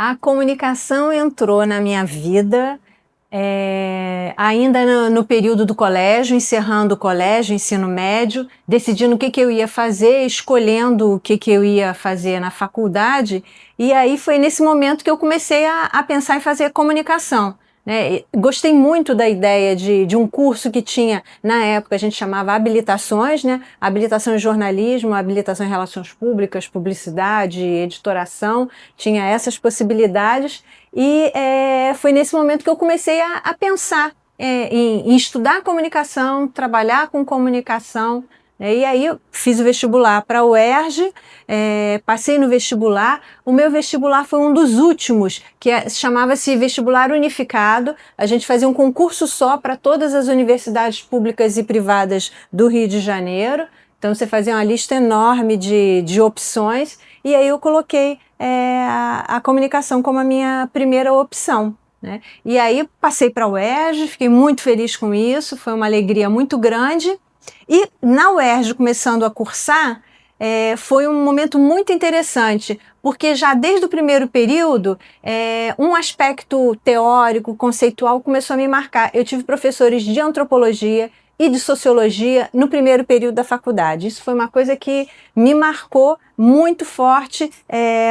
A comunicação entrou na minha vida ainda no período do colégio, encerrando o colégio, ensino médio, decidindo o que eu ia fazer, escolhendo o que eu ia fazer na faculdade, e aí foi nesse momento que eu comecei a pensar em fazer comunicação. Né? Gostei muito da ideia de um curso que tinha, na época a gente chamava habilitações, né? Habilitação em jornalismo, habilitação em relações públicas, publicidade, editoração, tinha essas possibilidades, e foi nesse momento que eu comecei a pensar em estudar comunicação, trabalhar com comunicação. E aí eu fiz o vestibular para a UERJ, passei no vestibular. O meu vestibular foi um dos últimos, que chamava-se Vestibular Unificado. A gente fazia um concurso só para todas as universidades públicas e privadas do Rio de Janeiro. Então você fazia uma lista enorme de opções, e aí eu coloquei a comunicação como a minha primeira opção. Né? E aí passei para a UERJ, fiquei muito feliz com isso, foi uma alegria muito grande. E na UERJ, começando a cursar, foi um momento muito interessante, porque já desde o primeiro período, um aspecto teórico, conceitual, começou a me marcar. Eu tive professores de antropologia e de sociologia no primeiro período da faculdade. Isso foi uma coisa que me marcou muito forte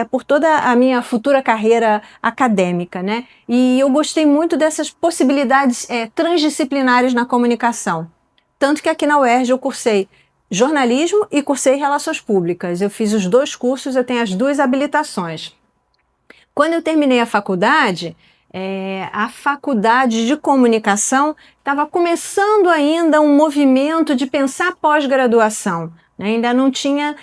por toda a minha futura carreira acadêmica, né? E eu gostei muito dessas possibilidades transdisciplinares na comunicação. Tanto que aqui na UERJ eu cursei jornalismo e cursei relações públicas. Eu fiz os dois cursos, eu tenho as duas habilitações. Quando eu terminei a faculdade de comunicação estava começando ainda um movimento de pensar pós-graduação. Ainda não tinha,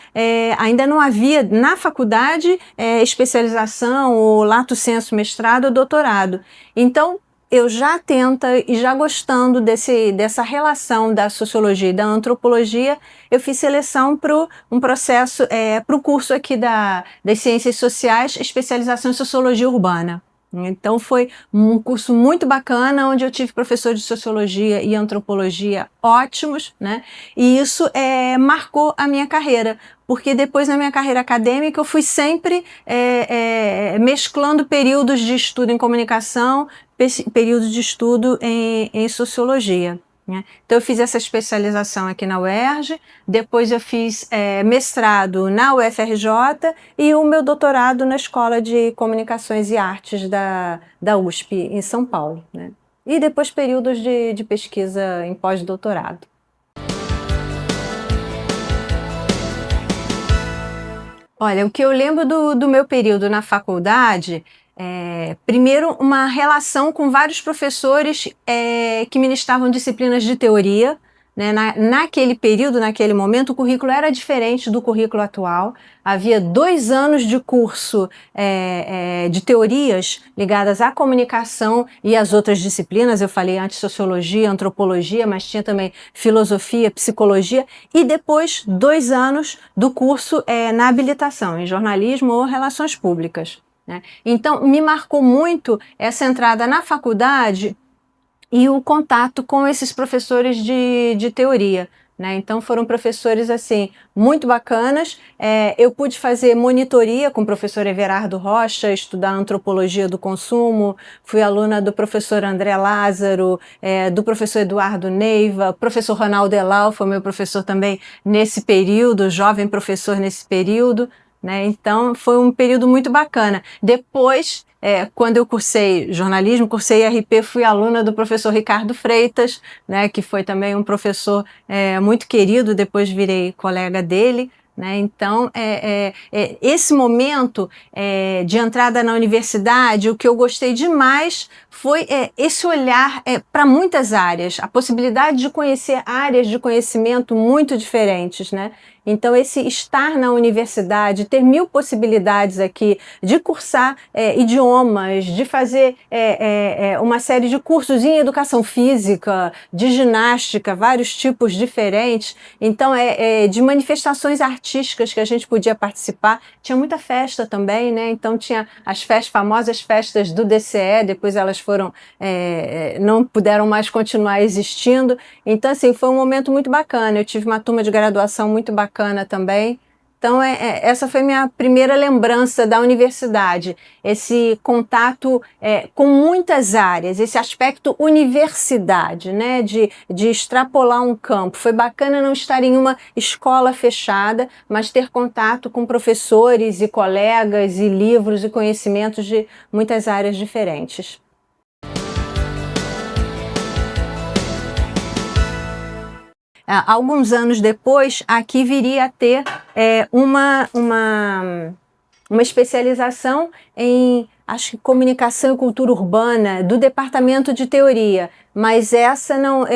ainda não havia na faculdade especialização ou lato sensu mestrado ou doutorado. Então, eu já atenta e já gostando dessa relação da sociologia e da antropologia, eu fiz seleção para um processo, para o curso aqui das Ciências Sociais, especialização em Sociologia Urbana. Então foi um curso muito bacana, onde eu tive professores de sociologia e antropologia ótimos, né? E isso marcou a minha carreira, porque depois na minha carreira acadêmica eu fui sempre mesclando períodos de estudo em comunicação, períodos de estudo em sociologia. Então eu fiz essa especialização aqui na UERJ, depois eu fiz mestrado na UFRJ e o meu doutorado na Escola de Comunicações e Artes da USP em São Paulo, né? E depois períodos de pesquisa em pós-doutorado. Olha, o que eu lembro do meu período na faculdade, primeiro, uma relação com vários professores que ministravam disciplinas de teoria. Né? Naquele período, naquele momento, o currículo era diferente do currículo atual. Havia 2 anos de curso de teorias ligadas à comunicação e às outras disciplinas. Eu falei antes sociologia, antropologia, mas tinha também filosofia, psicologia, e depois 2 anos do curso na habilitação, em jornalismo ou relações públicas. Né? Então, me marcou muito essa entrada na faculdade e o contato com esses professores de teoria. Né? Então foram professores assim muito bacanas. Eu pude fazer monitoria com o professor Everardo Rocha, estudar antropologia do consumo, fui aluna do professor André Lázaro, do professor Eduardo Neiva, professor Ronaldo Elal foi meu professor também nesse período, jovem professor nesse período. Né? Então foi um período muito bacana. Depois, quando eu cursei jornalismo, cursei RP, fui aluna do professor Ricardo Freitas, né, que foi também um professor muito querido, depois virei colega dele. Né? Então, esse momento de entrada na universidade, o que eu gostei demais foi esse olhar para muitas áreas, a possibilidade de conhecer áreas de conhecimento muito diferentes, né? Então, esse estar na universidade, ter 1000 possibilidades aqui de cursar idiomas, de fazer uma série de cursos em educação física, de ginástica, vários tipos diferentes. Então, de manifestações artísticas que a gente podia participar. Tinha muita festa também, né? Então, tinha as famosas festas do DCE, depois elas foram, não puderam mais continuar existindo. Então, assim, foi um momento muito bacana. Eu tive uma turma de graduação muito bacana também, Então, essa foi minha primeira lembrança da universidade, esse contato com muitas áreas, esse aspecto universidade, né, de extrapolar um campo. Foi bacana não estar em uma escola fechada, mas ter contato com professores e colegas e livros e conhecimentos de muitas áreas diferentes. Alguns anos depois, aqui viria a ter uma especialização em, acho que, comunicação e cultura urbana, do departamento de teoria, mas essa não,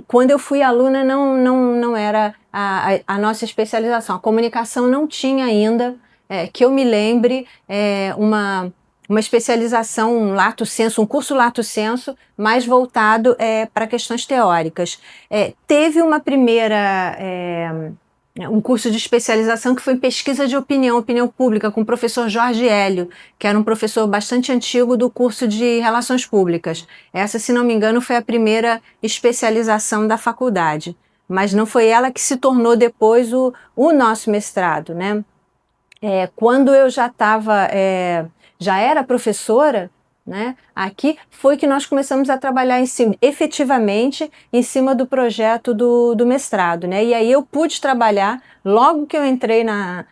quando eu fui aluna não era a nossa especialização. A comunicação não tinha ainda, que eu me lembre, uma especialização, um lato sensu, um curso lato sensu, mais voltado para questões teóricas. Teve uma primeira, um curso de especialização que foi em pesquisa de opinião pública, com o professor Jorge Hélio, que era um professor bastante antigo do curso de Relações Públicas. Essa, se não me engano, foi a primeira especialização da faculdade, mas não foi ela que se tornou depois o nosso mestrado, né? Quando eu já era professora, né, aqui foi que nós começamos a trabalhar efetivamente em cima do projeto do mestrado, né? E aí eu pude trabalhar, logo que eu entrei na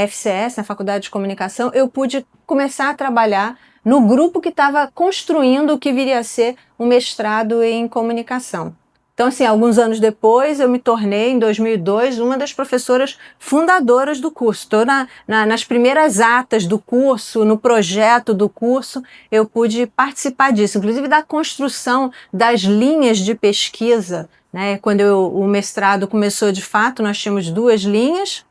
FCS, na Faculdade de Comunicação, eu pude começar a trabalhar no grupo que estava construindo o que viria a ser um mestrado em comunicação. Então, assim, alguns anos depois, eu me tornei, em 2002, uma das professoras fundadoras do curso. Estou nas primeiras atas do curso, no projeto do curso, eu pude participar disso, inclusive da construção das linhas de pesquisa, né? Quando o mestrado começou de fato, nós tínhamos 2 linhas,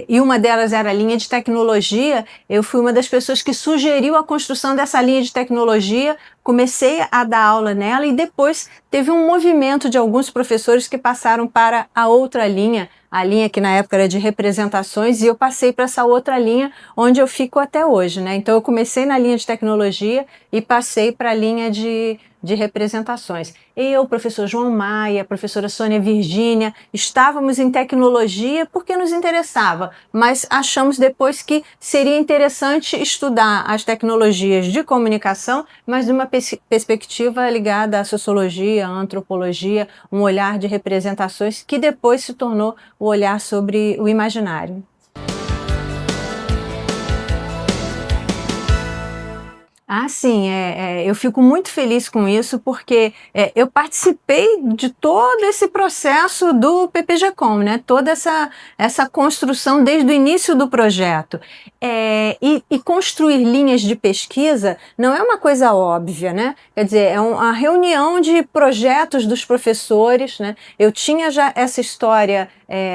e uma delas era a linha de tecnologia. Eu fui uma das pessoas que sugeriu a construção dessa linha de tecnologia, comecei a dar aula nela e depois teve um movimento de alguns professores que passaram para a outra linha, a linha que na época era de representações, e eu passei para essa outra linha onde eu fico até hoje, né? Então eu comecei na linha de tecnologia e passei para a linha de representações. Eu, professor João Maia, professora Sônia Virgínia, estávamos em tecnologia porque nos interessava, mas achamos depois que seria interessante estudar as tecnologias de comunicação, mas de uma perspectiva ligada à sociologia, à antropologia, um olhar de representações que depois se tornou o olhar sobre o imaginário. Sim, eu fico muito feliz com isso, porque eu participei de todo esse processo do PPG-Com, né? Toda essa construção desde o início do projeto. E construir linhas de pesquisa não é uma coisa óbvia, né? Quer dizer, é uma reunião de projetos dos professores, né? Eu tinha já essa história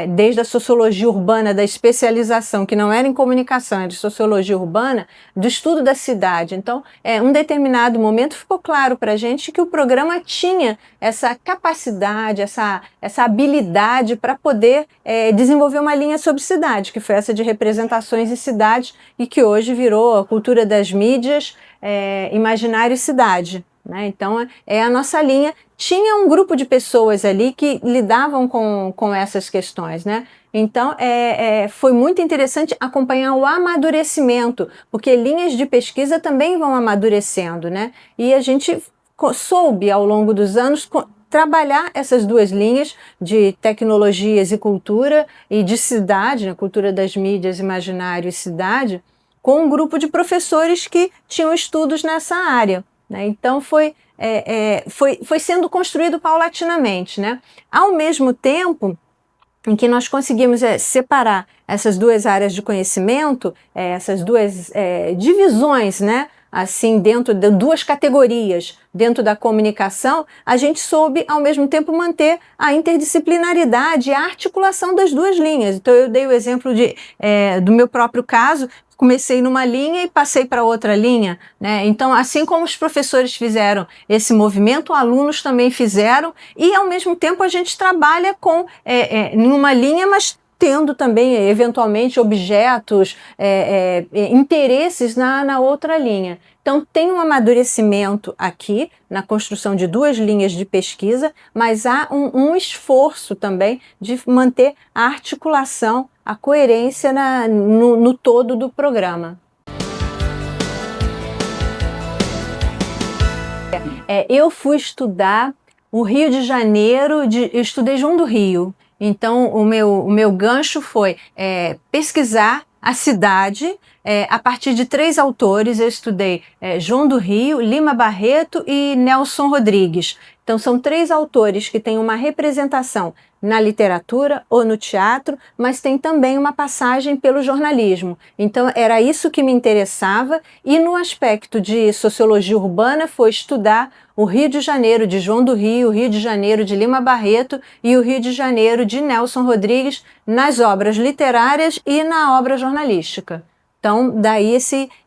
desde a sociologia urbana, da especialização, que não era em comunicação, era de sociologia urbana, do estudo da cidade. Então, um determinado momento ficou claro para a gente que o programa tinha essa capacidade, essa habilidade para poder desenvolver uma linha sobre cidade, que foi essa de representações e cidade, e que hoje virou a cultura das mídias, imaginário e cidade, né? Então, a nossa linha. Tinha um grupo de pessoas ali que lidavam com essas questões, né? Então, foi muito interessante acompanhar o amadurecimento, porque linhas de pesquisa também vão amadurecendo, né? E a gente soube, ao longo dos anos, trabalhar essas 2 linhas de tecnologias e cultura, e de cidade, né? Cultura das mídias, imaginário e cidade, com um grupo de professores que tinham estudos nessa área, né? Então, foi sendo construído paulatinamente, né? Ao mesmo tempo em que nós conseguimos separar essas 2 áreas de conhecimento, essas 2 divisões, né? Assim, dentro de 2 categorias dentro da comunicação, a gente soube, ao mesmo tempo, manter a interdisciplinaridade e a articulação das 2 linhas. Então, eu dei o exemplo do meu próprio caso. Comecei numa linha e passei para outra linha, né? Então, assim como os professores fizeram esse movimento, alunos também fizeram, e ao mesmo tempo a gente trabalha com numa linha, mas tendo também, eventualmente, objetos, interesses na outra linha. Então, tem um amadurecimento aqui, na construção de 2 linhas de pesquisa, mas há um esforço também de manter a articulação, a coerência no todo do programa. Eu fui estudar o Rio de Janeiro, eu estudei João do Rio. Então, o meu gancho foi pesquisar a cidade a partir de 3 autores. Eu estudei João do Rio, Lima Barreto e Nelson Rodrigues. Então, são 3 autores que têm uma representação na literatura ou no teatro, mas tem também uma passagem pelo jornalismo. Então, era isso que me interessava, e no aspecto de sociologia urbana foi estudar o Rio de Janeiro de João do Rio, o Rio de Janeiro de Lima Barreto e o Rio de Janeiro de Nelson Rodrigues nas obras literárias e na obra jornalística. Então, daí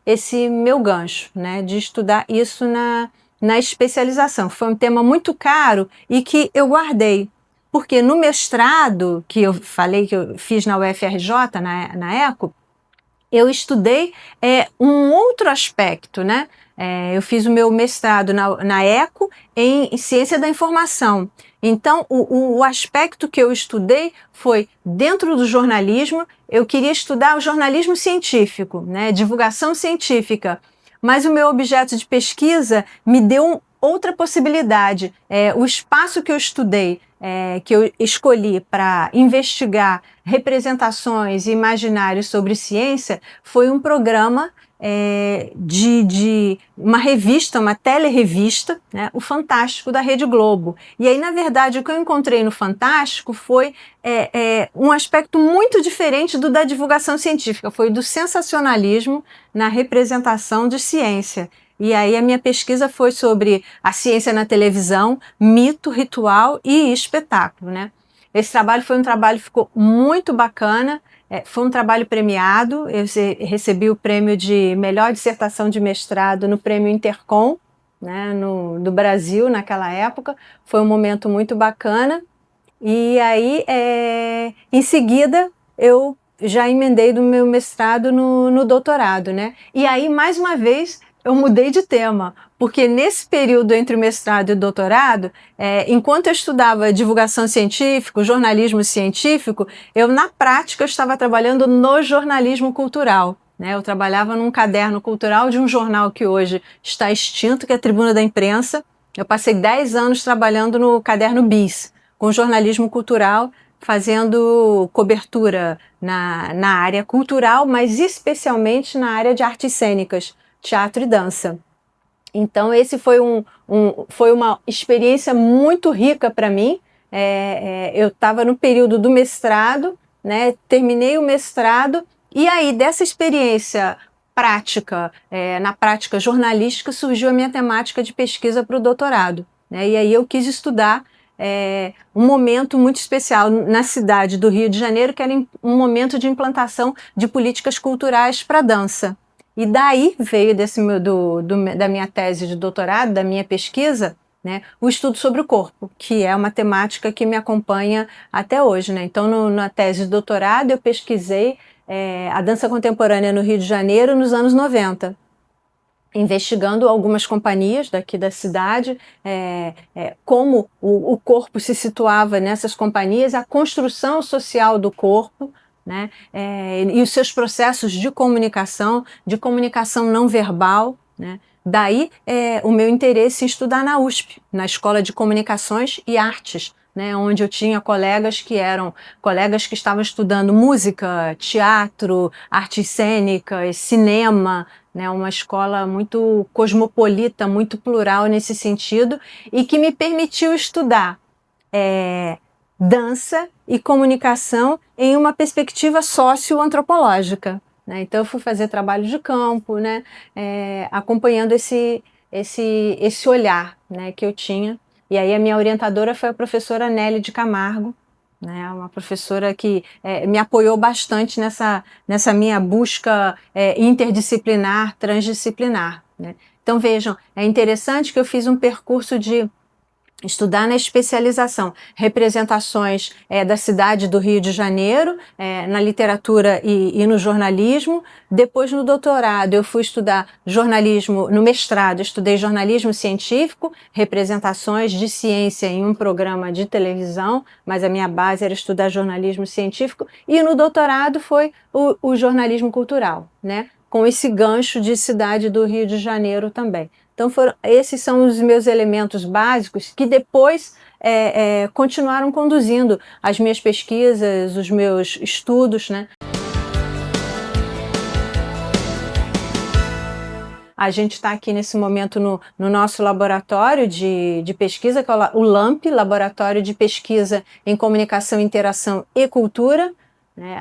esse meu gancho, né, de estudar isso na especialização. Foi um tema muito caro e que eu guardei, porque no mestrado, que eu falei que eu fiz na UFRJ, na ECO, eu estudei um outro aspecto, né? Eu fiz o meu mestrado na ECO em Ciência da Informação. Então, o aspecto que eu estudei foi dentro do jornalismo. Eu queria estudar o jornalismo científico, né? Divulgação científica. Mas o meu objeto de pesquisa me deu outra possibilidade. O espaço que eu estudei, que eu escolhi para investigar representações e imaginários sobre ciência, foi um programa de uma revista, uma telerevista, né, o Fantástico da Rede Globo. E aí, na verdade, o que eu encontrei no Fantástico foi um aspecto muito diferente do da divulgação científica, foi do sensacionalismo na representação de ciência. E aí a minha pesquisa foi sobre a ciência na televisão, mito, ritual e espetáculo, né? Esse trabalho foi um trabalho que ficou muito bacana, foi um trabalho premiado. Eu recebi o prêmio de melhor dissertação de mestrado no prêmio Intercom, né, do Brasil naquela época. Foi um momento muito bacana. E aí, em seguida, eu já emendei do meu mestrado no doutorado, né? E aí, mais uma vez, eu mudei de tema, porque nesse período entre o mestrado e o doutorado, enquanto eu estudava divulgação científica, jornalismo científico, eu, na prática, estava trabalhando no jornalismo cultural, né? Eu trabalhava num caderno cultural de um jornal que hoje está extinto, que é a Tribuna da Imprensa. Eu passei 10 anos trabalhando no caderno Bis, com jornalismo cultural, fazendo cobertura na área cultural, mas especialmente na área de artes cênicas, teatro e dança. Então, esse foi uma experiência muito rica para mim. Eu estava no período do mestrado, né, terminei o mestrado, e aí dessa experiência prática, na prática jornalística, surgiu a minha temática de pesquisa para o doutorado, né, e aí eu quis estudar um momento muito especial na cidade do Rio de Janeiro, que era um momento de implantação de políticas culturais para a dança. E daí veio da minha tese de doutorado, da minha pesquisa, né, o estudo sobre o corpo, que é uma temática que me acompanha até hoje, né? Então, na tese de doutorado, eu pesquisei a dança contemporânea no Rio de Janeiro nos anos 90. Investigando algumas companhias daqui da cidade, como o corpo se situava nessas companhias, a construção social do corpo, né, e os seus processos de comunicação não verbal, né. Daí o meu interesse em estudar na USP, na Escola de Comunicações e Artes, né, onde eu tinha colegas que estavam estudando música, teatro, artes cênicas, cinema, né, uma escola muito cosmopolita, muito plural nesse sentido, e que me permitiu estudar dança e comunicação em uma perspectiva socioantropológica, né? Então eu fui fazer trabalho de campo, né, acompanhando esse olhar, né, que eu tinha. E aí a minha orientadora foi a professora Nelly de Camargo, né, uma professora que me apoiou bastante nessa minha busca interdisciplinar, transdisciplinar, né. Então vejam, é interessante que eu fiz um percurso de estudar na especialização representações da cidade do Rio de Janeiro, na literatura e no jornalismo. Depois, no doutorado, eu fui estudar jornalismo, no mestrado, estudei jornalismo científico, representações de ciência em um programa de televisão, mas a minha base era estudar jornalismo científico, e no doutorado foi o jornalismo cultural, né? Com esse gancho de cidade do Rio de Janeiro também. Então, esses são os meus elementos básicos que depois continuaram conduzindo as minhas pesquisas, os meus estudos, né? A gente está aqui nesse momento no nosso laboratório de pesquisa, que é o LAMP, Laboratório de Pesquisa em Comunicação, Interação e Cultura.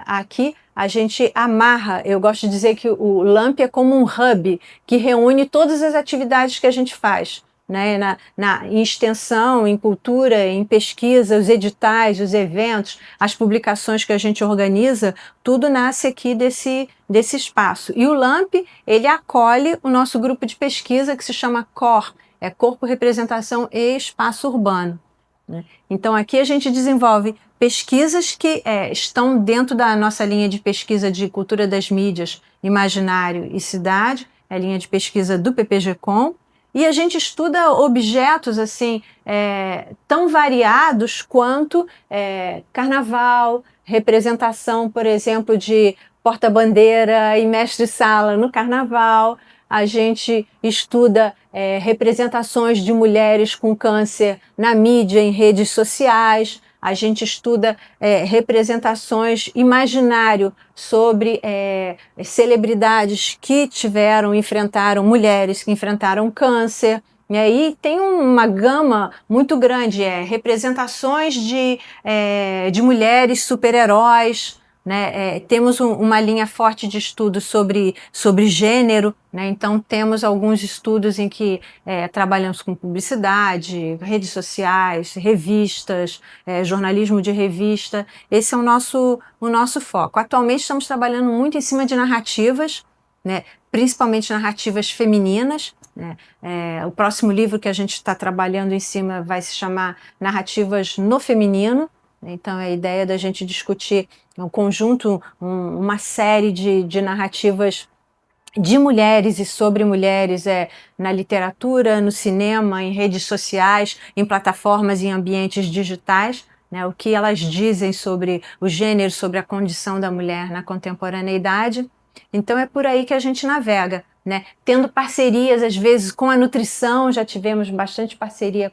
Aqui a gente amarra, eu gosto de dizer que o LAMP é como um hub que reúne todas as atividades que a gente faz, né? Em extensão, em cultura, em pesquisa, os editais, os eventos, as publicações que a gente organiza, tudo nasce aqui desse espaço. E o LAMP, ele acolhe o nosso grupo de pesquisa que se chama COR, Corpo, Representação e Espaço Urbano. Então aqui a gente desenvolve pesquisas que estão dentro da nossa linha de pesquisa de cultura das mídias, imaginário e cidade, é a linha de pesquisa do PPG-Com, e a gente estuda objetos assim tão variados quanto carnaval, representação, por exemplo, de porta-bandeira e mestre-sala no carnaval. A gente estuda representações de mulheres com câncer na mídia, em redes sociais. A gente estuda representações imaginário sobre celebridades que enfrentaram mulheres que enfrentaram câncer. E aí tem uma gama muito grande, representações de mulheres super-heróis, né? Temos uma linha forte de estudo sobre gênero, né? Então temos alguns estudos em que trabalhamos com publicidade, redes sociais, revistas, jornalismo de revista. Esse é o nosso foco. Atualmente estamos trabalhando muito em cima de narrativas, né? Principalmente narrativas femininas, né? O próximo livro que a gente está trabalhando em cima vai se chamar Narrativas no Feminino. Então, a ideia da gente discutir um conjunto, uma série de narrativas de mulheres e sobre mulheres na literatura, no cinema, em redes sociais, em plataformas e em ambientes digitais, né, o que elas dizem sobre o gênero, sobre a condição da mulher na contemporaneidade. Então é por aí que a gente navega, né? Tendo parcerias, às vezes, com a nutrição, já tivemos bastante parceria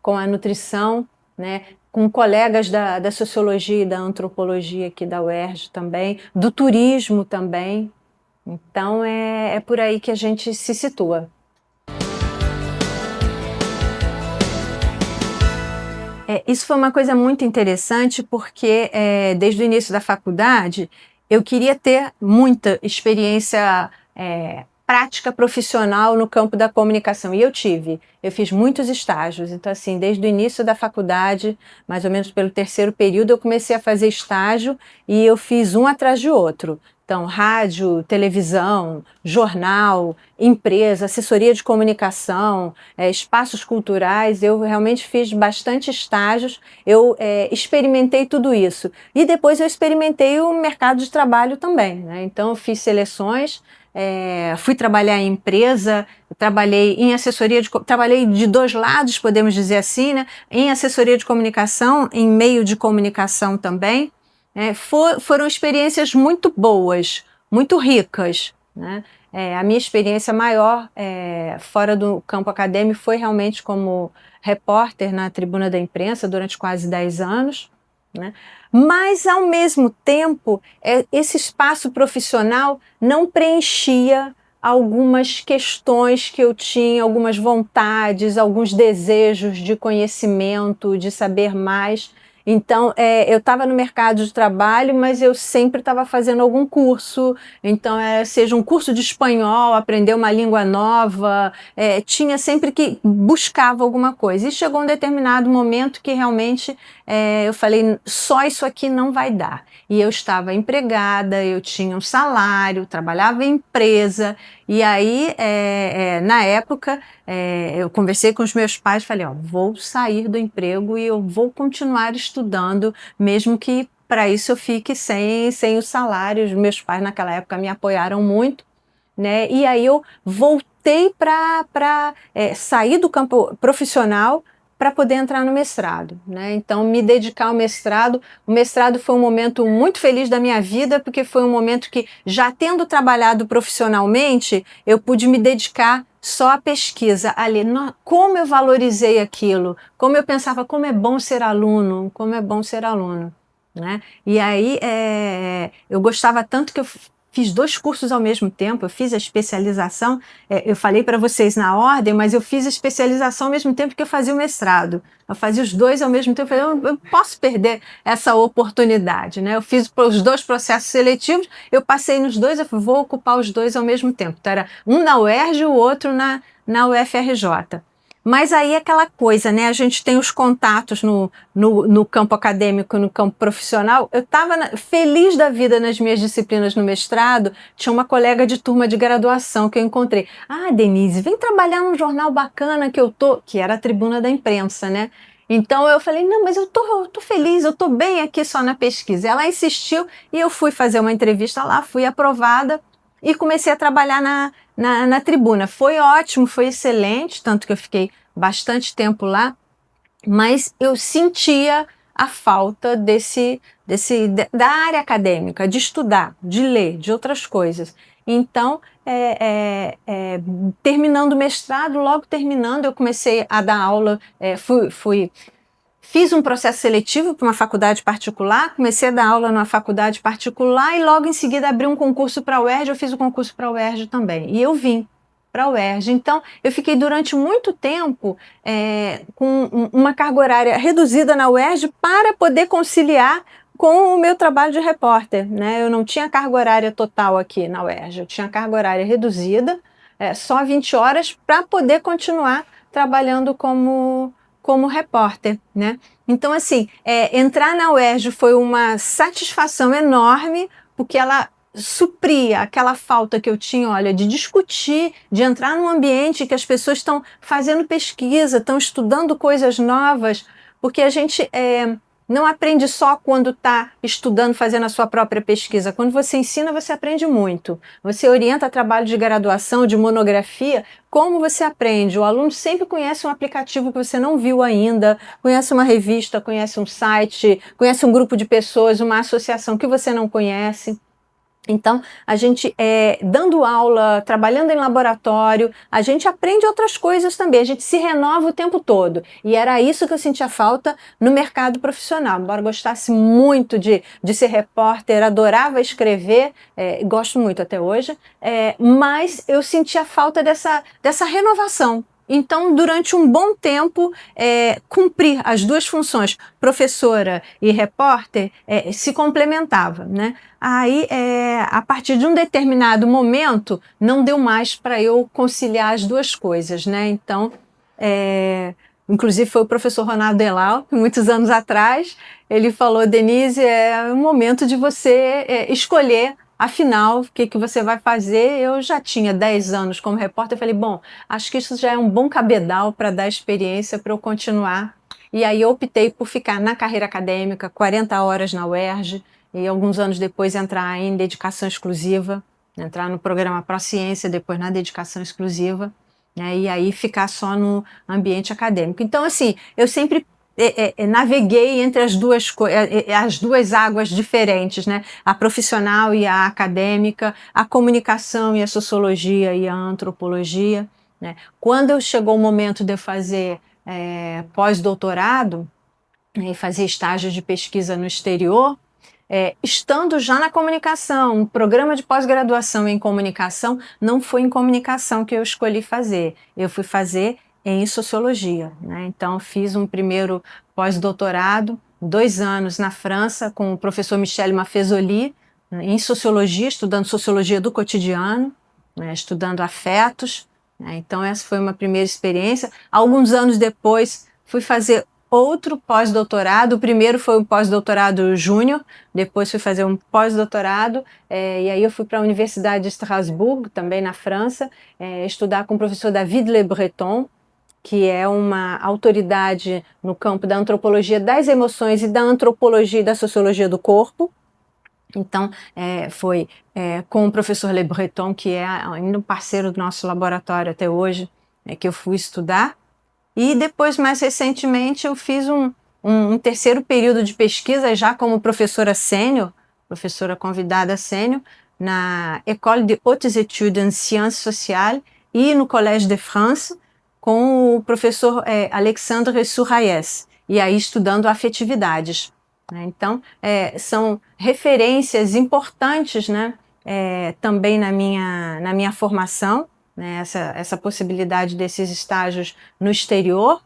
com a nutrição, né? Com colegas da sociologia e da antropologia aqui da UERJ também, do turismo também. Então é por aí que a gente se situa. Isso foi uma coisa muito interessante porque desde o início da faculdade eu queria ter muita experiência prática profissional no campo da comunicação, e eu fiz muitos estágios. Então assim, desde o início da faculdade, mais ou menos pelo terceiro período, eu comecei a fazer estágio e eu fiz um atrás de outro. Então, rádio, televisão, jornal, empresa, assessoria de comunicação, espaços culturais, eu realmente fiz bastante estágios, eu experimentei tudo isso. E depois eu experimentei o mercado de trabalho também, né? Então, eu fiz seleções, fui trabalhar em empresa, trabalhei em assessoria trabalhei de dois lados, podemos dizer assim, né? Em assessoria de comunicação, em meio de comunicação também. Foram experiências muito boas, muito ricas, né? A minha experiência maior fora do campo acadêmico foi realmente como repórter na Tribuna da Imprensa durante quase 10 anos, né? Mas, ao mesmo tempo, esse espaço profissional não preenchia algumas questões que eu tinha, algumas vontades, alguns desejos de conhecimento, de saber mais. Então, eu estava no mercado de trabalho, mas eu sempre estava fazendo algum curso. Então, seja um curso de espanhol, aprender uma língua nova, tinha sempre que buscava alguma coisa. E chegou um determinado momento que realmente eu falei, só isso aqui não vai dar. E eu estava empregada, eu tinha um salário, trabalhava em empresa, E aí, na época, eu conversei com os meus pais, falei, ó, vou sair do emprego e eu vou continuar estudando, mesmo que para isso eu fique sem o salário. Os meus pais naquela época me apoiaram muito, né? E aí eu voltei para sair do campo profissional para poder entrar no mestrado, né? Então, me dedicar ao mestrado. O mestrado foi um momento muito feliz da minha vida, porque foi um momento que, já tendo trabalhado profissionalmente, eu pude me dedicar só à pesquisa ali. Como eu valorizei aquilo, como eu pensava, como é bom ser aluno, como é bom ser aluno, né? E aí, eu gostava tanto que eu fiz 2 cursos ao mesmo tempo. Eu fiz a especialização, eu falei para vocês na ordem, mas eu fiz a especialização ao mesmo tempo que eu fazia o mestrado. Eu fazia os 2 ao mesmo tempo. Eu não posso perder essa oportunidade, né? Eu fiz os 2 processos seletivos, eu passei nos 2, eu falei, vou ocupar os 2 ao mesmo tempo. Então era um na UERJ e o outro na UFRJ. Mas aí aquela coisa, né? A gente tem os contatos no campo acadêmico, no campo profissional. Eu estava feliz da vida nas minhas disciplinas no mestrado. Tinha uma colega de turma de graduação que eu encontrei. Ah, Denise, vem trabalhar num jornal bacana que eu tô, que era a Tribuna da Imprensa, né? Então eu falei, não, mas eu tô feliz, eu tô bem aqui só na pesquisa. Ela insistiu e eu fui fazer uma entrevista lá, fui aprovada e comecei a trabalhar na Tribuna. Foi ótimo, foi excelente, tanto que eu fiquei bastante tempo lá, mas eu sentia a falta da área acadêmica, de estudar, de ler, de outras coisas. Então, terminando o mestrado, logo terminando, eu comecei a dar aula, fiz um processo seletivo para uma faculdade particular, comecei a dar aula numa faculdade particular e logo em seguida abri um concurso para a UERJ, eu fiz o concurso para a UERJ também. E eu vim para a UERJ. Então, eu fiquei durante muito tempo com uma carga horária reduzida na UERJ para poder conciliar com o meu trabalho de repórter, né? Eu não tinha carga horária total aqui na UERJ, eu tinha carga horária reduzida, só 20 horas, para poder continuar trabalhando como repórter, né? Então, assim, entrar na UERJ foi uma satisfação enorme, porque ela supria aquela falta que eu tinha, olha, de discutir, de entrar num ambiente que as pessoas estão fazendo pesquisa, estão estudando coisas novas, porque a gente não aprende só quando está estudando, fazendo a sua própria pesquisa. Quando você ensina, você aprende muito. Você orienta trabalho de graduação, de monografia, como você aprende? O aluno sempre conhece um aplicativo que você não viu ainda, conhece uma revista, conhece um site, conhece um grupo de pessoas, uma associação que você não conhece. Então, a gente, dando aula, trabalhando em laboratório, a gente aprende outras coisas também, a gente se renova o tempo todo. E era isso que eu sentia falta no mercado profissional. Embora gostasse muito de ser repórter, adorava escrever, gosto muito até hoje, mas eu sentia falta dessa renovação. Então, durante um bom tempo, cumprir as 2 funções, professora e repórter, se complementava, né? Aí, a partir de um determinado momento, não deu mais para eu conciliar as 2 coisas, né? Então, inclusive foi o professor Ronaldo Delau, muitos anos atrás, ele falou, Denise, é o momento de você escolher. Afinal, o que você vai fazer? Eu já tinha 10 anos como repórter, eu falei, bom, acho que isso já é um bom cabedal para dar experiência para eu continuar. E aí eu optei por ficar na carreira acadêmica, 40 horas na UERJ, e alguns anos depois entrar em dedicação exclusiva, entrar no programa Pró-Ciência, depois na dedicação exclusiva, né, e aí ficar só no ambiente acadêmico. Então, assim, eu sempre naveguei entre as duas águas diferentes, né? A profissional e a acadêmica, a comunicação e a sociologia e a antropologia, né? Quando chegou o momento de eu fazer pós-doutorado, e fazer estágio de pesquisa no exterior, estando já na comunicação, um programa de pós-graduação em comunicação, não foi em comunicação que eu escolhi fazer, eu fui fazer em sociologia, né? Então, fiz um primeiro pós-doutorado, 2 anos na França, com o professor Michel Maffezoli, né, em sociologia, estudando sociologia do cotidiano, né, estudando afetos, né? Então, essa foi uma primeira experiência. Alguns anos depois, fui fazer outro pós-doutorado. O primeiro foi um pós-doutorado júnior, depois fui fazer um pós-doutorado, e aí eu fui para a Universidade de Strasbourg, também na França, estudar com o professor David Le Breton, que é uma autoridade no campo da antropologia das emoções e da antropologia e da sociologia do corpo. Então, foi com o professor Le Breton, que é ainda um parceiro do nosso laboratório até hoje, que eu fui estudar. E depois, mais recentemente, eu fiz um terceiro período de pesquisa, já como professora sênior, professora convidada sênior, na École de Hautes Études en Sciences Sociales e no Collège de France, com o professor Alexandre Surrayes, e aí estudando afetividades. Então, são referências importantes, né, também na minha formação, né, essa possibilidade desses estágios no exterior,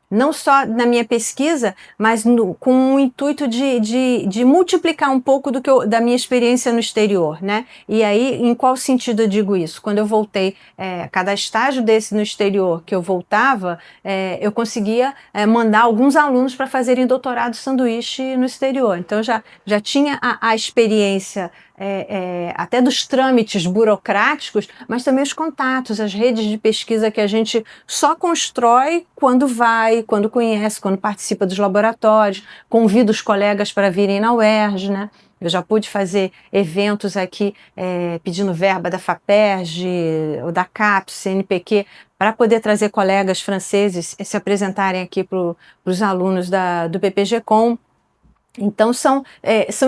não só na minha pesquisa, mas com o intuito de multiplicar um pouco da minha experiência no exterior, né? E aí, em qual sentido eu digo isso? Quando eu voltei, cada estágio desse no exterior que eu voltava, eu conseguia mandar alguns alunos para fazerem doutorado sanduíche no exterior. Então, já tinha a experiência até dos trâmites burocráticos, mas também os contatos, as redes de pesquisa que a gente só constrói quando vai, quando conhece, quando participa dos laboratórios, convida os colegas para virem na UERJ, né? Eu já pude fazer eventos aqui pedindo verba da FAPERJ, ou da CAPES, CNPq, para poder trazer colegas franceses se apresentarem aqui para os alunos do PPG-Com. Então, são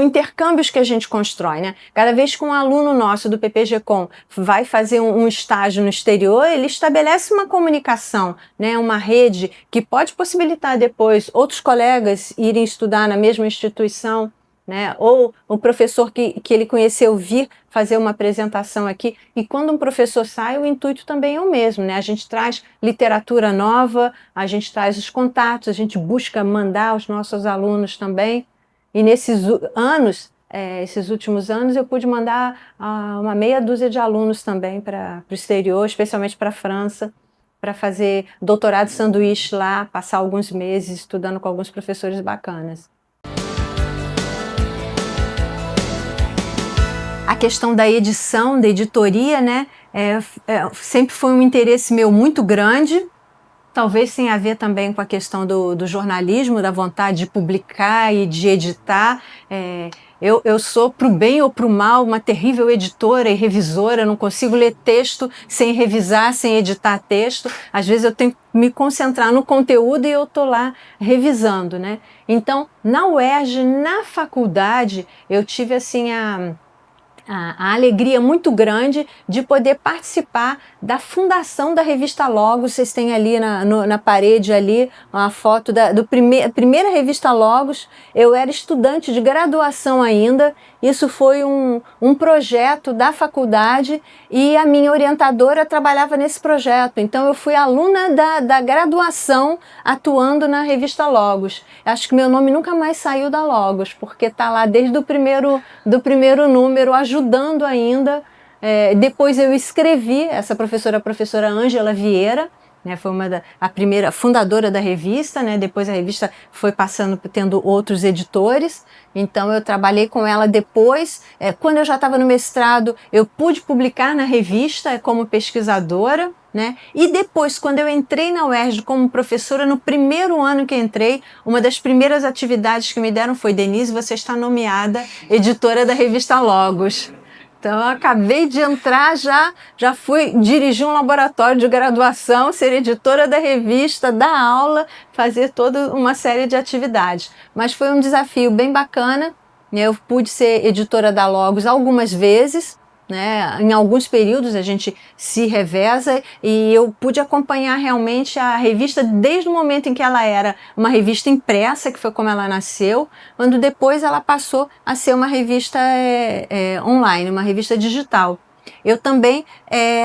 intercâmbios que a gente constrói, né? Cada vez que um aluno nosso do PPG-Com vai fazer um estágio no exterior, ele estabelece uma comunicação, né? Uma rede que pode possibilitar depois outros colegas irem estudar na mesma instituição, né? Ou o professor que ele conheceu vir fazer uma apresentação aqui. E quando um professor sai, o intuito também é o mesmo, né? A gente traz literatura nova, a gente traz os contatos, a gente busca mandar aos nossos alunos também. E nesses anos, esses últimos anos, eu pude mandar uma meia dúzia de alunos também para o exterior, especialmente para a França, para fazer doutorado sanduíche lá, passar alguns meses estudando com alguns professores bacanas. A questão da edição, da editoria, né, sempre foi um interesse meu muito grande. Talvez tenha a ver também com a questão do jornalismo, da vontade de publicar e de editar. Eu sou, para o bem ou para o mal, uma terrível editora e revisora, não consigo ler texto sem revisar, sem editar texto. Às vezes eu tenho que me concentrar no conteúdo e eu estou lá revisando, né? Então, na UERJ, na faculdade, eu tive assim a alegria muito grande de poder participar da fundação da revista Logos. Vocês têm ali na parede ali uma foto da primeira revista Logos. Eu era estudante de graduação ainda. Isso foi um projeto da faculdade e a minha orientadora trabalhava nesse projeto. Então eu fui aluna da graduação atuando na revista Logos. Acho que meu nome nunca mais saiu da Logos, porque está lá desde o primeiro número, ajudando ainda. Depois eu escrevi, essa professora, a professora Ângela Vieira, né, foi a primeira fundadora da revista, né, depois a revista foi tendo outros editores, então eu trabalhei com ela depois. Quando eu já estava no mestrado, eu pude publicar na revista como pesquisadora, né, e depois, quando eu entrei na UERJ como professora, no primeiro ano que entrei, uma das primeiras atividades que me deram foi: Denise, você está nomeada editora da revista Logos. Então, eu acabei de entrar, já fui dirigir um laboratório de graduação, ser editora da revista, dar aula, fazer toda uma série de atividades. Mas foi um desafio bem bacana. Eu pude ser editora da Logos algumas vezes, né? Em alguns períodos a gente se reveza, e eu pude acompanhar realmente a revista desde o momento em que ela era uma revista impressa, que foi como ela nasceu, quando depois ela passou a ser uma revista online, uma revista digital. Eu também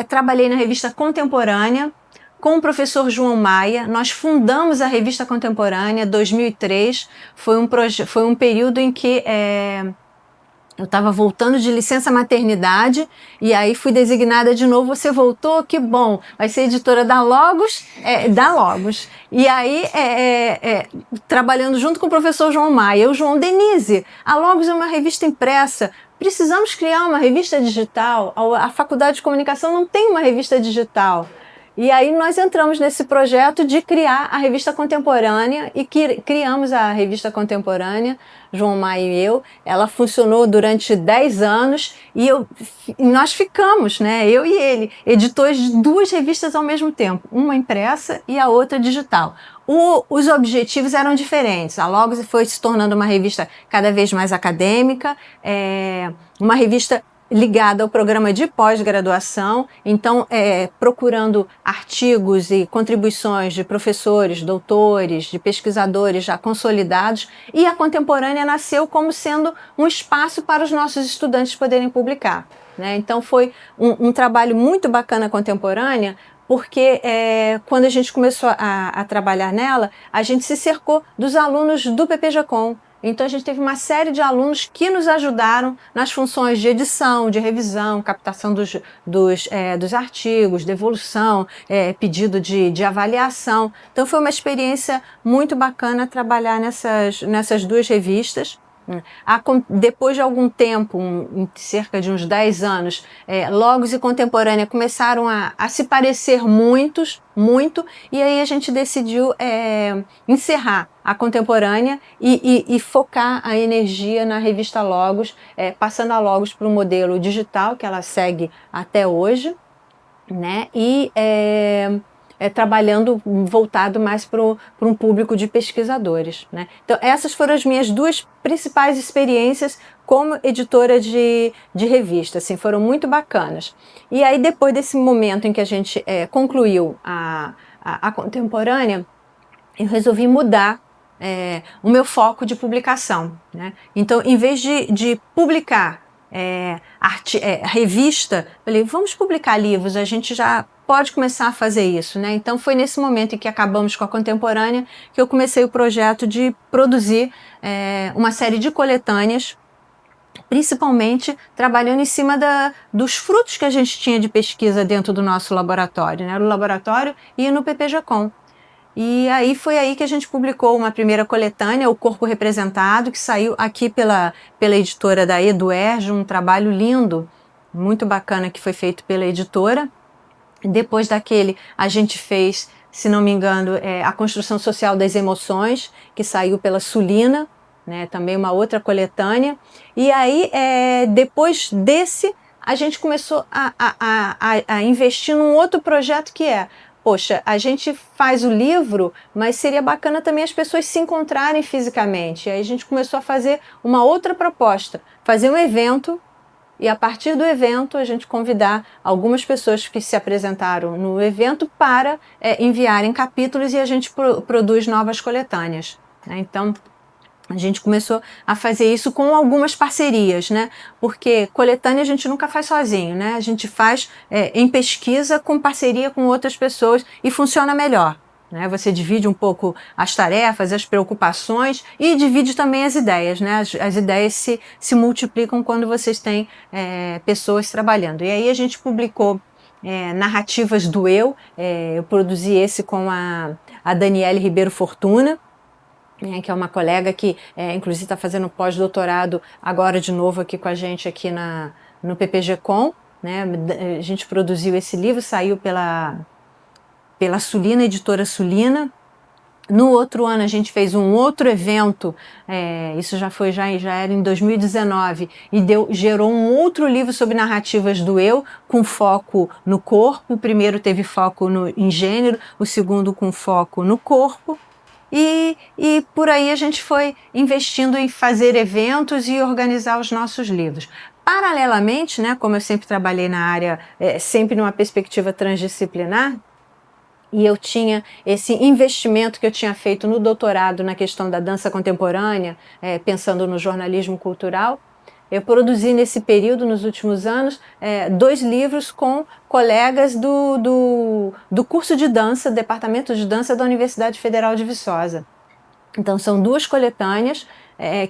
trabalhei na revista Contemporânea com o professor João Maia. Nós fundamos a revista Contemporânea em 2003, foi um período em que Eu estava voltando de licença maternidade e aí fui designada de novo. Você voltou, que bom. Vai ser editora da Logos, da Logos. E aí, trabalhando junto com o professor João Maia. João, Denise, a Logos é uma revista impressa. Precisamos criar uma revista digital. A Faculdade de Comunicação não tem uma revista digital. E aí nós entramos nesse projeto de criar a Revista Contemporânea e criamos a Revista Contemporânea, João Maia e eu. Ela funcionou durante 10 anos e nós ficamos, né, eu e ele, editores de 2 revistas ao mesmo tempo, uma impressa e a outra digital. Os objetivos eram diferentes. A Logos foi se tornando uma revista cada vez mais acadêmica, uma revista ligada ao programa de pós-graduação, então procurando artigos e contribuições de professores, doutores, de pesquisadores já consolidados, e a Contemporânea nasceu como sendo um espaço para os nossos estudantes poderem publicar, né? Então foi um trabalho muito bacana a Contemporânea, porque quando a gente começou a trabalhar nela, a gente se cercou dos alunos do PPG-Com. Então a gente teve uma série de alunos que nos ajudaram nas funções de edição, de revisão, captação dos artigos, devolução, pedido de avaliação. Então foi uma experiência muito bacana trabalhar nessas 2 revistas. Depois de algum tempo, cerca de uns 10 anos, Logos e Contemporânea começaram a se parecer muito, e aí a gente decidiu encerrar a Contemporânea e focar a energia na revista Logos, passando a Logos para o modelo digital, que ela segue até hoje, né? E trabalhando voltado mais para um público de pesquisadores, né? Então essas foram as minhas 2 principais experiências como editora de revista, assim, foram muito bacanas. E aí depois desse momento em que a gente concluiu a Contemporânea, eu resolvi mudar o meu foco de publicação, né? Então, em vez de publicar revista, falei, vamos publicar livros, a gente já pode começar a fazer isso, né? Então foi nesse momento em que acabamos com a Contemporânea que eu comecei o projeto de produzir uma série de coletâneas, principalmente trabalhando em cima dos frutos que a gente tinha de pesquisa dentro do nosso laboratório, né? No laboratório e no PPG-Com. E aí foi aí que a gente publicou uma primeira coletânea, O Corpo Representado, que saiu aqui pela editora da Eduerge, um trabalho lindo, muito bacana que foi feito pela editora. Depois daquele, a gente fez, se não me engano, A Construção Social das Emoções, que saiu pela Sulina, né, também uma outra coletânea. E aí, depois desse, a gente começou a investir num outro projeto que poxa, a gente faz o livro, mas seria bacana também as pessoas se encontrarem fisicamente. E aí a gente começou a fazer uma outra proposta, fazer um evento e a partir do evento a gente convidar algumas pessoas que se apresentaram no evento para enviarem capítulos e a gente produz novas coletâneas, né? Então a gente começou a fazer isso com algumas parcerias, né? Porque coletânea a gente nunca faz sozinho, né? A gente faz em pesquisa com parceria com outras pessoas e funciona melhor, né? Você divide um pouco as tarefas, as preocupações e divide também as ideias, né? As ideias se multiplicam quando vocês têm pessoas trabalhando. E aí a gente publicou Narrativas do Eu, eu produzi esse com a Daniele Ribeiro Fortuna, que é uma colega que, inclusive, está fazendo pós-doutorado agora de novo aqui com a gente aqui no PPG-Com, né? A gente produziu esse livro, saiu pela Sulina, editora Sulina. No outro ano a gente fez um outro evento, isso já era em 2019, e gerou um outro livro sobre narrativas do eu, com foco no corpo. O primeiro teve foco em gênero, o segundo com foco no corpo. E por aí a gente foi investindo em fazer eventos e organizar os nossos livros. Paralelamente, né, como eu sempre trabalhei na área, sempre numa perspectiva transdisciplinar, e eu tinha esse investimento que eu tinha feito no doutorado na questão da dança contemporânea, pensando no jornalismo cultural, eu produzi nesse período, nos últimos anos, 2 livros com colegas do curso de dança, Departamento de Dança da Universidade Federal de Viçosa. Então, são duas coletâneas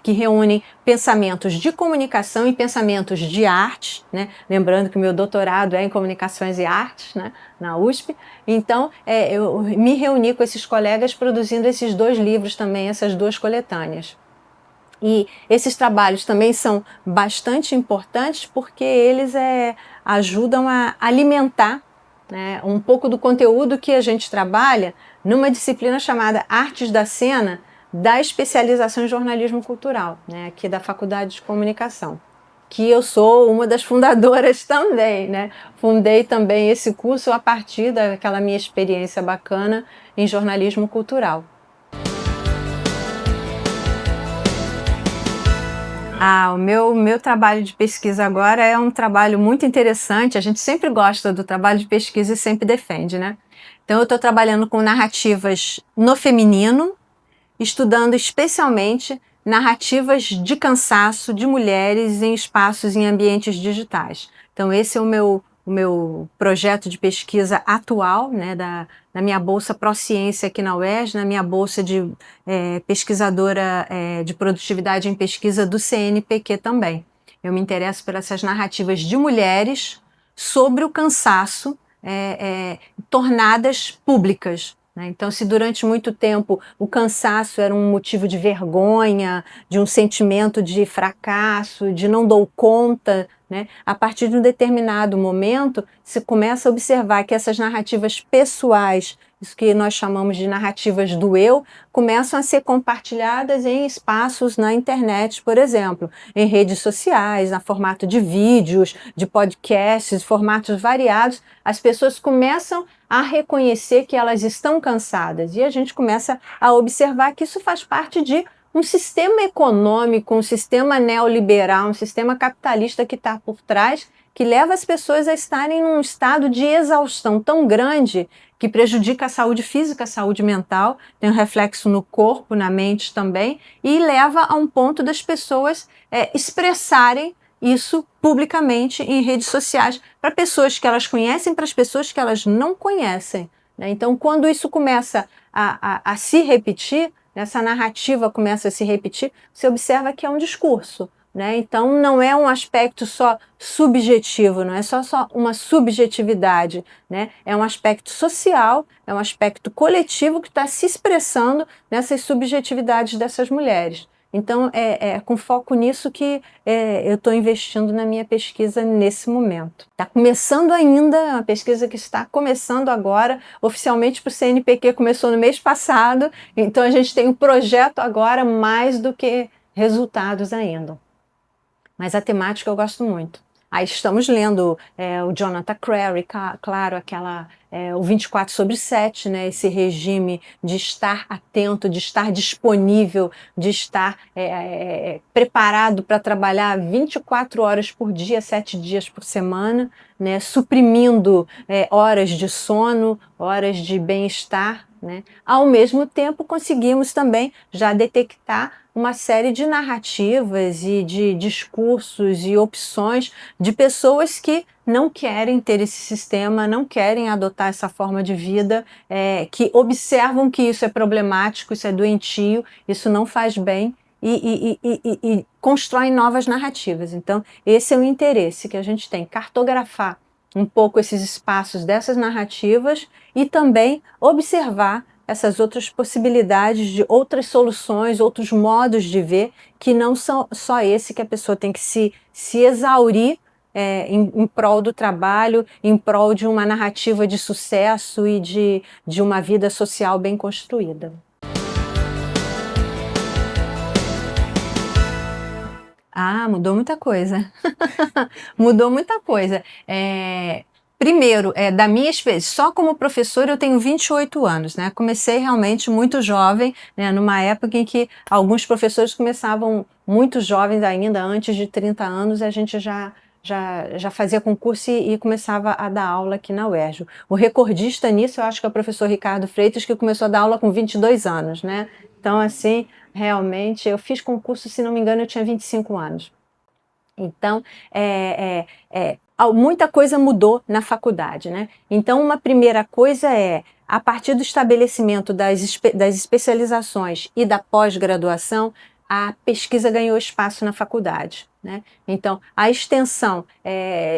que reúnem pensamentos de comunicação e pensamentos de arte, né? Lembrando que o meu doutorado é em comunicações e artes, né? Na USP. Então, eu me reuni com esses colegas produzindo esses dois livros também, essas duas coletâneas. E esses trabalhos também são bastante importantes porque eles ajudam a alimentar, né, um pouco do conteúdo que a gente trabalha numa disciplina chamada Artes da Cena, da especialização em jornalismo cultural, né, aqui da Faculdade de Comunicação, que eu sou uma das fundadoras também, né? Fundei também esse curso a partir daquela minha experiência bacana em jornalismo cultural. O meu trabalho de pesquisa agora é um trabalho muito interessante. A gente sempre gosta do trabalho de pesquisa e sempre defende, né? Então, eu estou trabalhando com narrativas no feminino, estudando especialmente narrativas de cansaço de mulheres em espaços em ambientes digitais. Então, esse é o meu projeto de pesquisa atual, né, na minha bolsa Prociência aqui na UERJ, na minha bolsa de pesquisadora de produtividade em pesquisa do CNPq também. Eu me interesso por essas narrativas de mulheres sobre o cansaço tornadas públicas. Então, se durante muito tempo o cansaço era um motivo de vergonha, de um sentimento de fracasso, de não dou conta, né? A partir de um determinado momento, se começa a observar que essas narrativas pessoais, isso que nós chamamos de narrativas do eu, começam a ser compartilhadas em espaços na internet, por exemplo, em redes sociais, na formato de vídeos, de podcasts, formatos variados. As pessoas começam a reconhecer que elas estão cansadas e a gente começa a observar que isso faz parte de um sistema econômico, um sistema neoliberal, um sistema capitalista que está por trás, que leva as pessoas a estarem num estado de exaustão tão grande que prejudica a saúde física, a saúde mental, tem um reflexo no corpo, na mente também, e leva a um ponto das pessoas expressarem isso publicamente em redes sociais, para pessoas que elas conhecem, para as pessoas que elas não conhecem, né? Então, quando isso começa a se repetir, essa narrativa começa a se repetir, você observa que é um discurso, né? Então, não é um aspecto só subjetivo, não é só uma subjetividade, né? É um aspecto social, é um aspecto coletivo que está se expressando nessas subjetividades dessas mulheres. Então, é com foco nisso que eu estou investindo na minha pesquisa nesse momento. Está começando ainda, a pesquisa que está começando agora, oficialmente para o CNPq começou no mês passado, então a gente tem um projeto agora mais do que resultados ainda. Mas a temática eu gosto muito. Aí estamos lendo o Jonathan Crary, claro, o 24/7, né, esse regime de estar atento, de estar disponível, de estar preparado para trabalhar 24 horas por dia, 7 dias por semana, né, suprimindo horas de sono, horas de bem-estar, né. Ao mesmo tempo, conseguimos também já detectar uma série de narrativas e de discursos e opções de pessoas que não querem ter esse sistema, não querem adotar essa forma de vida, que observam que isso é problemático, isso é doentio, isso não faz bem e constroem novas narrativas. Então, esse é o interesse que a gente tem, cartografar um pouco esses espaços dessas narrativas e também observar essas outras possibilidades de outras soluções, outros modos de ver, que não são só esse que a pessoa tem que se exaurir em prol do trabalho, em prol de uma narrativa de sucesso e de uma vida social bem construída. Mudou muita coisa. Mudou muita coisa. Primeiro, da minha experiência, só como professora eu tenho 28 anos, né? Comecei realmente muito jovem, né? Numa época em que alguns professores começavam muito jovens ainda, antes de 30 anos, a gente já fazia concurso e começava a dar aula aqui na UERJ. O recordista nisso, eu acho que é o professor Ricardo Freitas, que começou a dar aula com 22 anos, né? Então, assim, realmente, eu fiz concurso, se não me engano, eu tinha 25 anos. Então, muita coisa mudou na faculdade, né? Então, uma primeira coisa a partir do estabelecimento das especializações e da pós-graduação, a pesquisa ganhou espaço na faculdade, né? Então, a extensão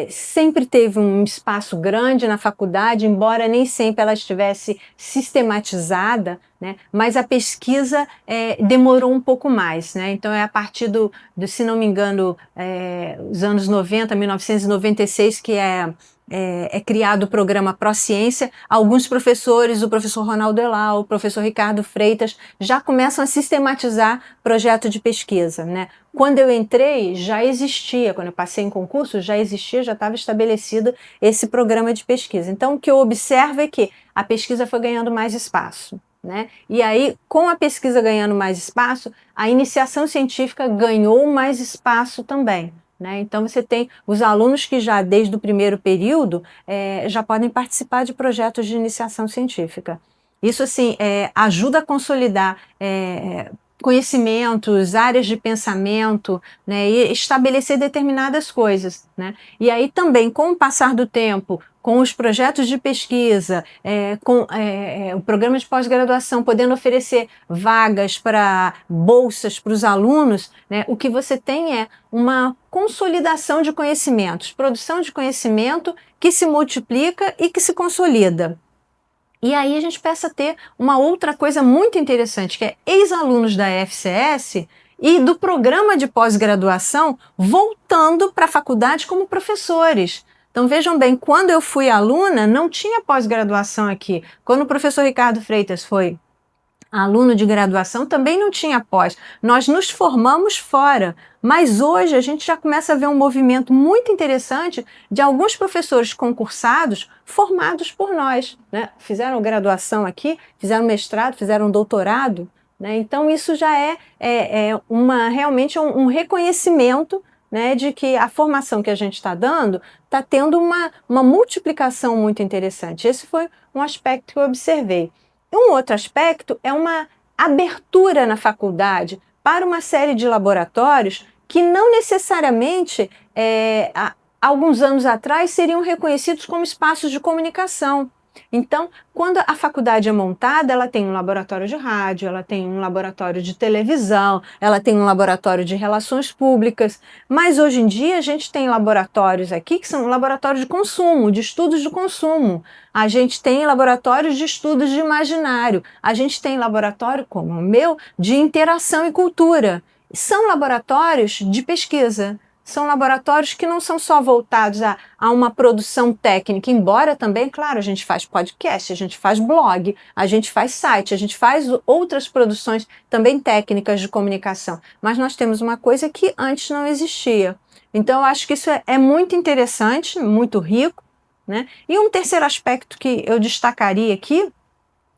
sempre teve um espaço grande na faculdade, embora nem sempre ela estivesse sistematizada, né? Mas a pesquisa demorou um pouco mais, né? Então, é a partir se não me engano, os anos 90, 1996, que é criado o programa Pró-Ciência. Alguns professores, o professor Ronaldo Elau, o professor Ricardo Freitas, já começam a sistematizar projeto de pesquisa, né? Quando eu entrei, já existia, quando eu passei em concurso, já existia, já estava estabelecido esse programa de pesquisa. Então, o que eu observo é que a pesquisa foi ganhando mais espaço, né? E aí, com a pesquisa ganhando mais espaço, a iniciação científica ganhou mais espaço também, né? Então, você tem os alunos que já, desde o primeiro período, já podem participar de projetos de iniciação científica. Isso, assim, ajuda a consolidar conhecimentos, áreas de pensamento, né, e estabelecer determinadas coisas, né? E aí também, com o passar do tempo, com os projetos de pesquisa, com o programa de pós-graduação, podendo oferecer vagas para bolsas para os alunos, né, o que você tem é uma consolidação de conhecimentos, produção de conhecimento que se multiplica e que se consolida. E aí a gente passa a ter uma outra coisa muito interessante, que é ex-alunos da FCS e do programa de pós-graduação voltando para a faculdade como professores. Então vejam bem, quando eu fui aluna, não tinha pós-graduação aqui. Quando o professor Ricardo Freitas foi aluno de graduação, também não tinha pós. Nós nos formamos fora, mas hoje a gente já começa a ver um movimento muito interessante de alguns professores concursados formados por nós, né? Fizeram graduação aqui, fizeram mestrado, fizeram doutorado, né? Então isso já realmente um reconhecimento, né, de que a formação que a gente está dando está tendo uma multiplicação muito interessante. Esse foi um aspecto que eu observei. Um outro aspecto é uma abertura na faculdade para uma série de laboratórios que não necessariamente, alguns anos atrás, seriam reconhecidos como espaços de comunicação. Então, quando a faculdade é montada, ela tem um laboratório de rádio, ela tem um laboratório de televisão, ela tem um laboratório de relações públicas, mas hoje em dia a gente tem laboratórios aqui que são laboratórios de consumo, de estudos de consumo. A gente tem laboratórios de estudos de imaginário, a gente tem laboratório, como o meu, de interação e cultura. São laboratórios de pesquisa. São laboratórios que não são só voltados a uma produção técnica, embora também, claro, a gente faz podcast, a gente faz blog, a gente faz site, a gente faz outras produções também técnicas de comunicação. Mas nós temos uma coisa que antes não existia. Então, eu acho que isso é muito interessante, muito rico, né? E um terceiro aspecto que eu destacaria aqui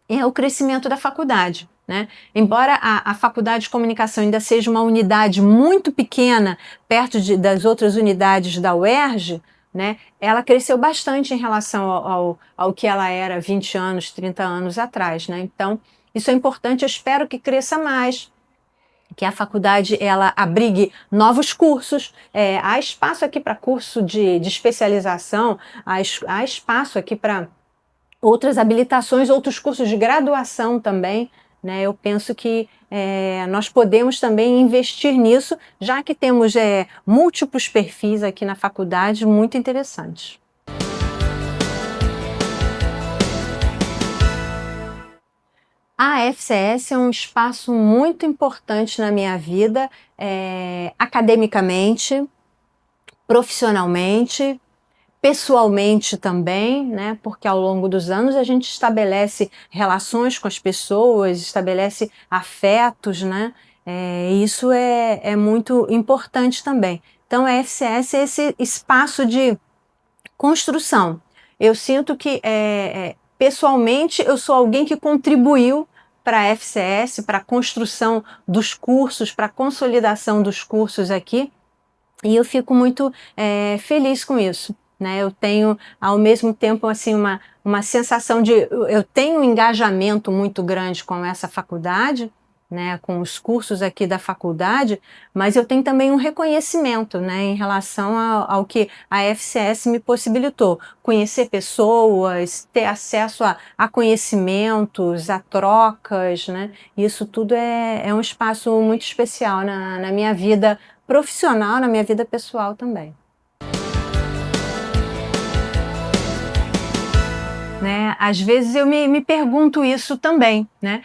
é o crescimento da faculdade, né? Embora a Faculdade de Comunicação ainda seja uma unidade muito pequena, perto das outras unidades da UERJ, né, ela cresceu bastante em relação ao que ela era 20 anos, 30 anos atrás, né? Então, isso é importante, eu espero que cresça mais, que a faculdade ela abrigue novos cursos, há espaço aqui para curso de especialização, há espaço aqui para outras habilitações, outros cursos de graduação também, né? Eu penso que nós podemos também investir nisso, já que temos múltiplos perfis aqui na faculdade muito interessantes. A FCS é um espaço muito importante na minha vida, academicamente, profissionalmente, pessoalmente também, né? Porque ao longo dos anos a gente estabelece relações com as pessoas, estabelece afetos, né? Isso é muito importante também. Então a FCS é esse espaço de construção. Eu sinto que pessoalmente eu sou alguém que contribuiu para a FCS, para a construção dos cursos, para a consolidação dos cursos aqui, e eu fico muito feliz com isso. Né? Eu tenho, ao mesmo tempo, assim, uma sensação de... Eu tenho um engajamento muito grande com essa faculdade, né, com os cursos aqui da faculdade, mas eu tenho também um reconhecimento, né, em relação ao que a FCS me possibilitou. Conhecer pessoas, ter acesso a conhecimentos, a trocas, né, isso tudo é um espaço muito especial na minha vida profissional, na minha vida pessoal também. Né? Às vezes eu me pergunto isso também, né?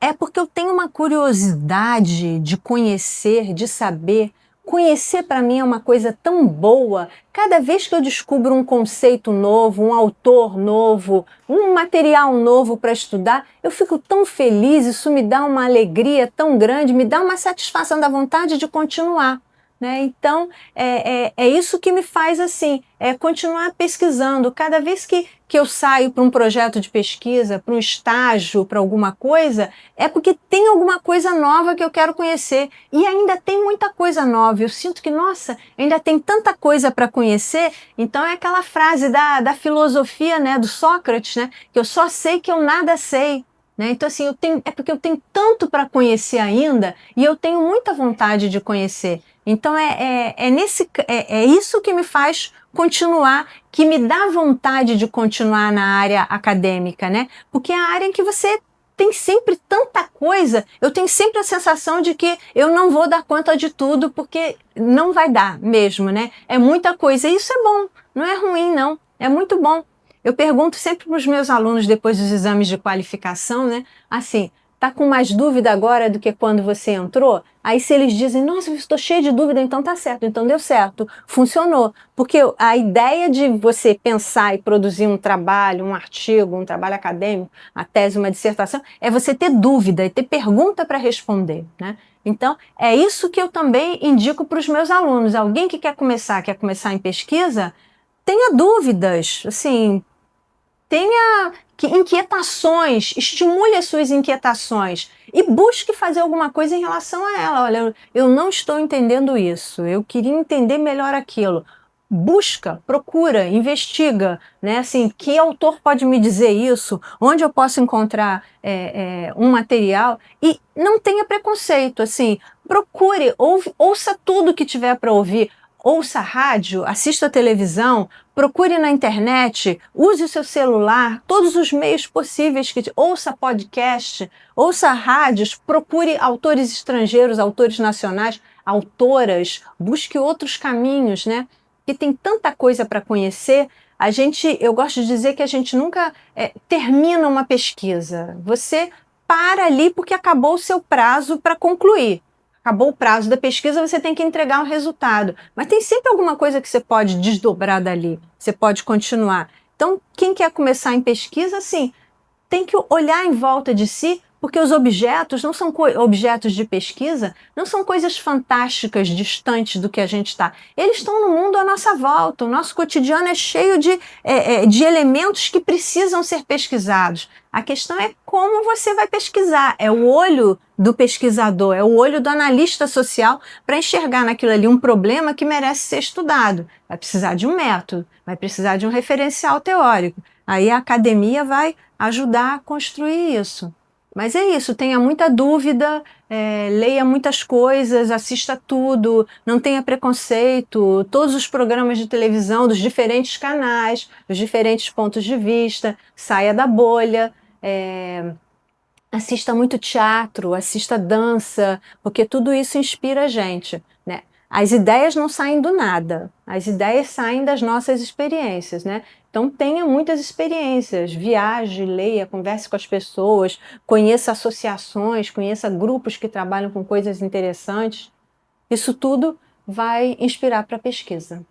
É porque eu tenho uma curiosidade de conhecer, de saber. Conhecer para mim é uma coisa tão boa. Cada vez que eu descubro um conceito novo, um autor novo, um material novo para estudar, eu fico tão feliz, isso me dá uma alegria tão grande, me dá uma satisfação da vontade de continuar. Né? Então, é isso que me faz assim, continuar pesquisando. Cada vez que eu saio para um projeto de pesquisa, para um estágio, para alguma coisa, é porque tem alguma coisa nova que eu quero conhecer. E ainda tem muita coisa nova. Eu sinto que, nossa, ainda tem tanta coisa para conhecer. Então é aquela frase da filosofia, né, do Sócrates, né, que eu só sei que eu nada sei. Né? Então, assim, é porque eu tenho tanto para conhecer ainda e eu tenho muita vontade de conhecer. Então, é isso que me faz continuar, que me dá vontade de continuar na área acadêmica, né? Porque é a área em que você tem sempre tanta coisa, eu tenho sempre a sensação de que eu não vou dar conta de tudo, porque não vai dar mesmo, né? É muita coisa. E isso é bom, não é ruim, não. É muito bom. Eu pergunto sempre para os meus alunos depois dos exames de qualificação, né? Assim, tá com mais dúvida agora do que quando você entrou? Aí se eles dizem, nossa, eu estou cheio de dúvida, então tá certo, então deu certo, funcionou. Porque a ideia de você pensar e produzir um trabalho, um artigo, um trabalho acadêmico, uma tese, uma dissertação, é você ter dúvida e ter pergunta para responder, né? Então, é isso que eu também indico para os meus alunos. Alguém que quer começar em pesquisa, tenha dúvidas, assim, tenha inquietações, estimule as suas inquietações e busque fazer alguma coisa em relação a ela. Olha, eu não estou entendendo isso, eu queria entender melhor aquilo. Busca, procura, investiga, né? Assim, que autor pode me dizer isso? Onde eu posso encontrar um material? E não tenha preconceito, assim, procure, ouça tudo que tiver para ouvir. Ouça rádio, assista televisão, procure na internet, use o seu celular, todos os meios possíveis ouça podcast, ouça rádios, procure autores estrangeiros, autores nacionais, autoras, busque outros caminhos, né? Porque tem tanta coisa para conhecer. Eu gosto de dizer que a gente nunca termina uma pesquisa. Você para ali porque acabou o seu prazo para concluir. Acabou o prazo da pesquisa, você tem que entregar um resultado. Mas tem sempre alguma coisa que você pode desdobrar dali, você pode continuar. Então, quem quer começar em pesquisa, assim, tem que olhar em volta de si, porque os objetos não são objetos de pesquisa, não são coisas fantásticas, distantes do que a gente está. Eles estão no mundo à nossa volta. O nosso cotidiano é cheio de elementos que precisam ser pesquisados. A questão é como você vai pesquisar. É o olho do pesquisador, é o olho do analista social para enxergar naquilo ali um problema que merece ser estudado. Vai precisar de um método, vai precisar de um referencial teórico. Aí a academia vai ajudar a construir isso. Mas é isso, tenha muita dúvida, leia muitas coisas, assista tudo, não tenha preconceito, todos os programas de televisão dos diferentes canais, dos diferentes pontos de vista, saia da bolha, assista muito teatro, assista dança, porque tudo isso inspira a gente, né? As ideias não saem do nada, as ideias saem das nossas experiências, né? Então tenha muitas experiências, viaje, leia, converse com as pessoas, conheça associações, conheça grupos que trabalham com coisas interessantes. Isso tudo vai inspirar para a pesquisa.